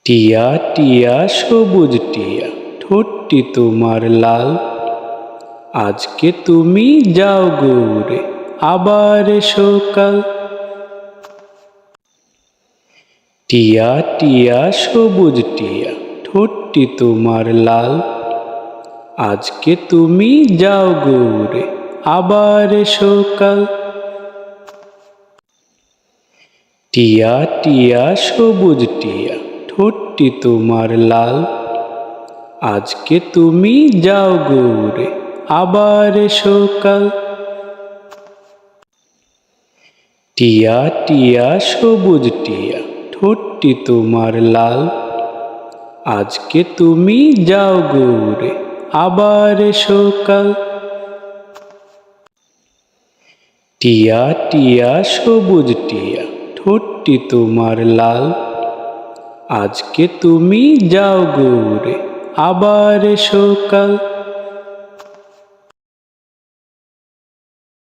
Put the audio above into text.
টিয়া টিয়া সবুজ টিয়া, ঠোঁটটি তোমার লাল। আজকে তুমি যাও গো উড়ে, আবার এসো কাল। টিয়া টিয়া সবুজ টিয়া, ঠোঁটটি তোমার লাল। আজকে তুমি যাও গো উড়ে, আবার এসো কাল। টিয়া টিয়া সবুজ টিয়া, ঠোঁটটি তোমার লাল। আজকে তুমি যাও গো উড়ে, আবার এসো কাল। টিয়া টিয়া সবুজ টিয়া, ঠোঁটটি তোমার লাল। আজকে তুমি যাও গো উড়ে, আবার এসো কাল। টিয়া টিয়া সবুজ টিয়া, ঠোঁটটি তোমার লাল। আজকে তুমি যাও গো উড়ে, আবার এসো কাল।